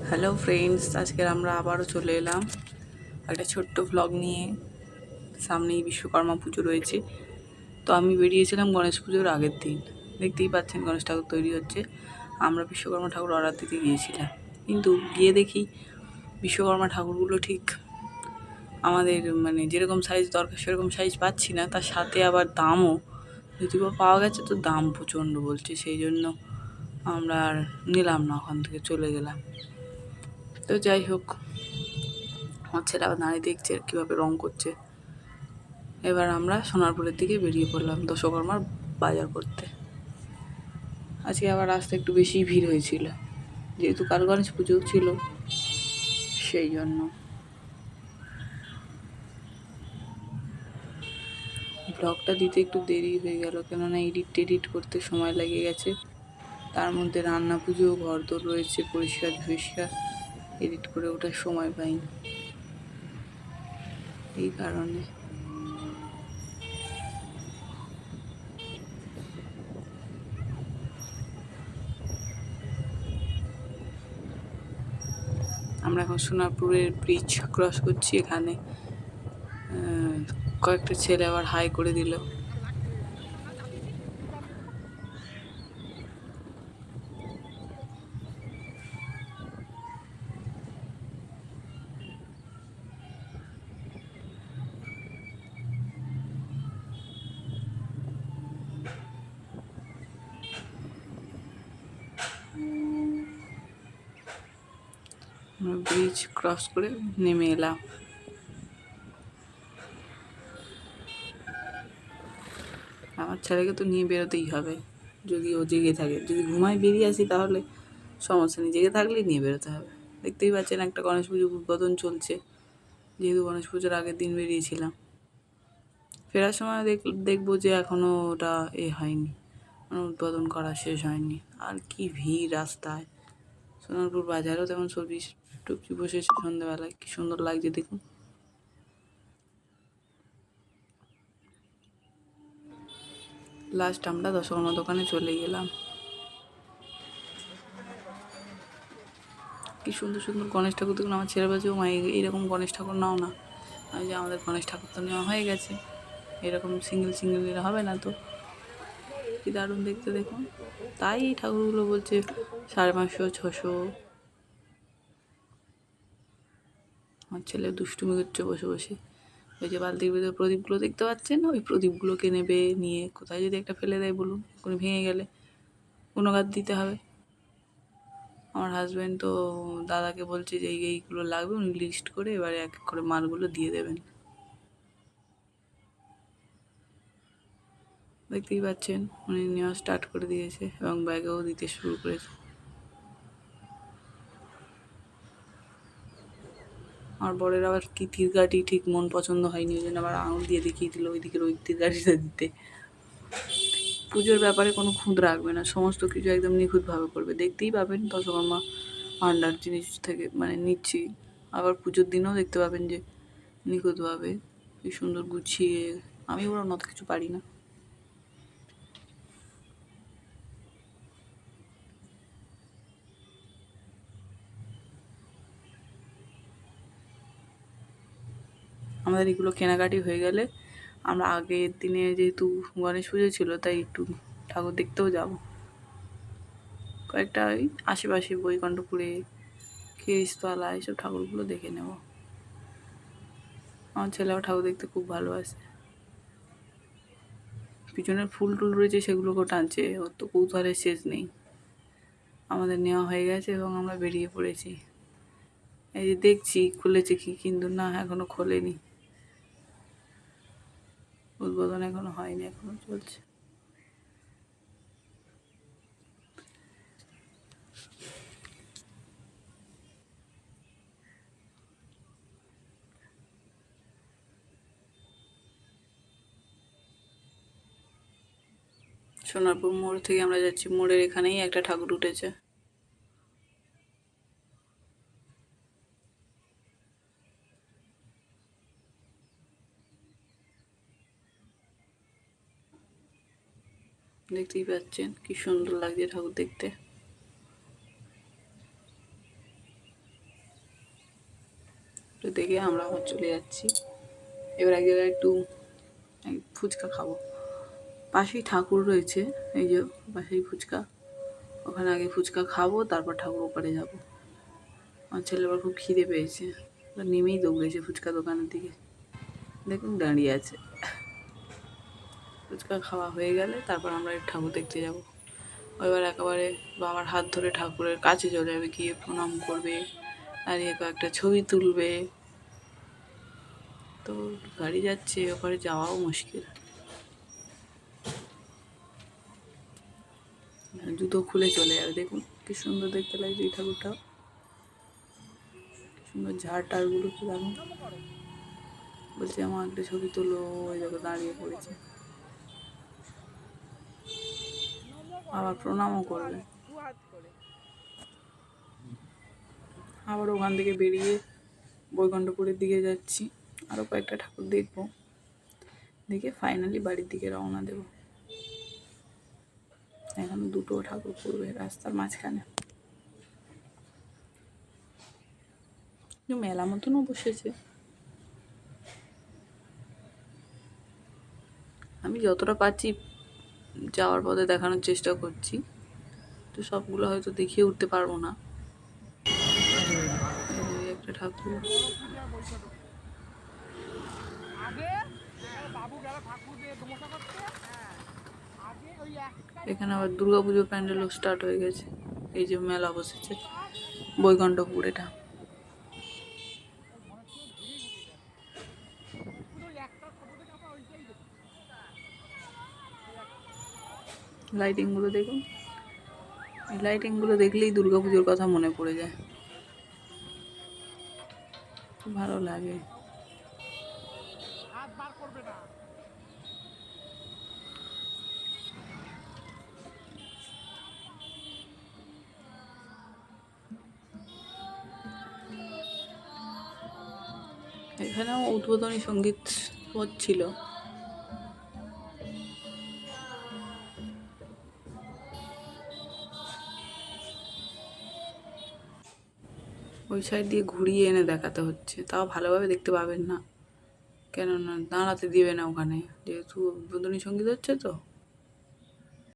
Hello friends, আজকে আমরা আবারও চলে এলাম একটা ছোট্ট ভ্লগ নিয়ে। সামনেই বিশ্বকর্মা পুজো রয়েছে, তো আমি বেরিয়েছিলাম গণেশ পুজোর আগের দিন। দেখতেই পাচ্ছেন গণেশ ঠাকুর তৈরি হচ্ছে। আমরা বিশ্বকর্মা ঠাকুর অর্ডার দিতে গিয়েছিলাম, কিন্তু গিয়ে দেখি বিশ্বকর্মা ঠাকুরগুলো ঠিক আমাদের যেরকম সাইজ দরকার সেরকম সাইজ পাচ্ছি না। তার সাথে আবার দামও যদি বা পাওয়া গেছে, তো দাম প্রচণ্ড বলছে। সেই জন্য আমরা আর নিলাম না, ওখান থেকে চলে গেলাম। তো যাই হোক, আমার ছেলে আবার দাঁড়িয়ে দেখছে কীভাবে রং করছে। এবার আমরা সোনারপুরের দিকে বেরিয়ে পড়লাম দশকর্মার বাজার করতে। আজকে আবার রাস্তায় একটু বেশি ভিড় হয়েছিল, যেহেতু কাল গণেশ পুজো ছিল, সেই জন্য। ব্লগটা দিতে একটু দেরি হয়ে গেল, কেননা এডিট করতে সময় লেগে গেছে। তার মধ্যে রান্না পুজো, ঘরদোর রয়েছে পরিষ্কার ঝরিষ্কার, এডিট করে ওঠার সময় পাইনি, এই কারণে। আমরা এখন সোনারপুরের ব্রিজ ক্রস করছি। এখানে কয়েকটা ছেলে আবার হাই করে দিল। আমরা ব্রিজ ক্রস করে নেমে এলাম। আমার ছেলেকে তো নিয়ে বেরোতেই হবে, যদি ও জেগে থাকে। যদি ঘুমায় বেরিয়ে আসি তাহলে সমস্যা নেই, জেগে থাকলেই নিয়ে বেরোতে হবে। দেখতেই পাচ্ছেন একটা গণেশ পুজো উদ্বোধন চলছে, যেহেতু গণেশ পুজোর আগের দিন বেরিয়েছিলাম। ফেরার সময় দেখবো যে এখনও ওটা হয়নি, উদ্বোধন করা শেষ হয়নি। আর কি ভিড় রাস্তায়! সোনারপুর বাজারেও তেমন সবজি টবজি বসেছে সন্ধ্যেবেলায়, কি সুন্দর লাগছে দেখুন। লাস্ট আমরা দশকর্মা দোকানে চলে গেলাম। কি সুন্দর সুন্দর গণেশ ঠাকুর দেখুন। আমার ছেলে বলছে, ও মা এইরকম গণেশ ঠাকুর নাও না। আমি যে আমাদের গণেশ ঠাকুর তো নেওয়া হয়ে গেছে, এরকম সিঙ্গেল নিলে হবে না। তো কি দারুণ দেখতে দেখুন। তাই এই ঠাকুরগুলো বলছে 550, 600। আমার ছেলে দুষ্টুমি করছে বসে বসে। ওই যে বালতির ভিতরে প্রদীপগুলো দেখতে পাচ্ছেন, ওই প্রদীপগুলোকে নেবে, নিয়ে কোথায় যদি একটা ফেলে দেয় বলুন, কোনো ভেঙে গেলে কোনো গাদ দিতে হবে। আমার হাজব্যান্ড তো দাদাকে বলছে যে এইগুলো লাগবে, উনি লিস্ট করে এবারে এক এক করে মালগুলো দিয়ে দেবেন। দেখতেই পাচ্ছেন উনি নেওয়া স্টার্ট করে দিয়েছে এবং ব্যাগেও দিতে শুরু করেছে। আমার বরের আবার কি তীরগাটি ঠিক মন পছন্দ হয়নি, ওই জন্য আবার আঙুল দিয়ে দেখিয়ে দিল ওই দিকের ওই তীরগাটিটা দিতে। পুজোর ব্যাপারে কোনো খুঁত রাখবে না, সমস্ত কিছু একদম নিখুঁতভাবে করবে। দেখতেই পাবেন দশকর্মা ভান্ডার জিনিস থেকে নিচ্ছি। আবার পুজোর দিনেও দেখতে পাবেন যে নিখুঁতভাবে কি সুন্দর গুছিয়ে। আমি ওরা অত কিছু পারি না। আমাদের এগুলো কেনাকাটি হয়ে গেলে আমরা আগের দিনে, যেহেতু গণেশ পুজো ছিল, তাই একটু ঠাকুর দেখতেও যাব। কয়েকটা ওই আশেপাশে বৈকুণ্ঠপুরে, খিরিস্তলা, এইসব ঠাকুরগুলো দেখে নেব। আমার ছেলেও ঠাকুর দেখতে খুব ভালোবাসে। পিছনের ফুল টুল রয়েছে, সেগুলোকেও টানছে, ওর তো কৌতূহলের শেষ নেই। আমাদের নেওয়া হয়ে গেছে এবং আমরা বেরিয়ে পড়েছি। এই যে দেখছি খুলেছে কি, কিন্তু না, এখনো খোলেনি। উদ্বোধন এখনো হয়নি, এখনো চলছে। সোনারপুর মোড় থেকে আমরা যাচ্ছি, মোড়ের এখানেই একটা ঠাকুর উঠেছে। দেখতেই পাচ্ছেন কি সুন্দর লাগছে ঠাকুর দেখতে। তো দেখে আমরা আবার চলে যাচ্ছি। এবার এক জায়গায় একটু ফুচকা খাবো। পাশেই ঠাকুর রয়েছে, এই যে পাশেই ফুচকা, ওখানে আগে ফুচকা খাবো, তারপর ঠাকুর ওপারে যাবো। আমার ছেলে আবার খুব খিদে পেয়েছে, নেমেই দৌড়েছে ফুচকা দোকানের দিকে, দেখুন দাঁড়িয়ে আছে। ফুচকা খাওয়া হয়ে গেলে তারপর আমরা ঠাকুর দেখতে যাব। এবার একেবারে বাবার হাত ধরে ঠাকুরের কাছে চলে যাবে, গিয়ে প্রণাম করবে, আর কয়েকটা ছবি তুলবে। তো গাড়ি যাচ্ছে, ওখানে যাওয়াও মুশকিল, জুতো খুলে চলে যাবে। দেখুন কি সুন্দর দেখতে লাগছে এই ঠাকুরটা, সুন্দর ঝাড় টাড়গুলো কি দারুণ। বলছে আমার একটা ছবি তুলো, ওই জায়গায় দাঁড়িয়ে পড়েছে, আবার প্রণামও করবে। আবার ওখান থেকে বেরিয়ে বৈকুণ্ঠপুরের দিকে যাচ্ছি, আরও কয়েকটা ঠাকুর দেখবো, দেখে ফাইনালি বাড়ির দিকে রওনা দেব। এখন দুটো ঠাকুর পড়বে রাস্তার মাঝখানে, মেলা মতনও বসেছে। আমি যতটা পারছি যাওয়ার পথে দেখানোর চেষ্টা করছি, তো সবগুলো হয়তো দেখিয়ে উঠতে পারবো না। একটা ঠাকুর, এখানে আবার দুর্গাপুজো প্যান্ডেলও স্টার্ট হয়ে গেছে। এই যে মেলা বসেছে বৈকুণ্ঠপুর, এটা লাইটিংগুলো দেখুন, এই লাইটিংগুলো দেখলেই দুর্গাপুজোর কথা মনে পড়ে যায়, খুব ভালো লাগে। এখানেও উদ্বোধনী সঙ্গীত হচ্ছিল। ওই সাইড দিয়ে ঘুরিয়ে এনে দেখাতে হচ্ছে, তাও ভালোভাবে দেখতে পাবেন না, কেননা দাঁড়াতে দিবে না ওখানে, যেহেতু উদ্বোধনী সঙ্গীত হচ্ছে তো।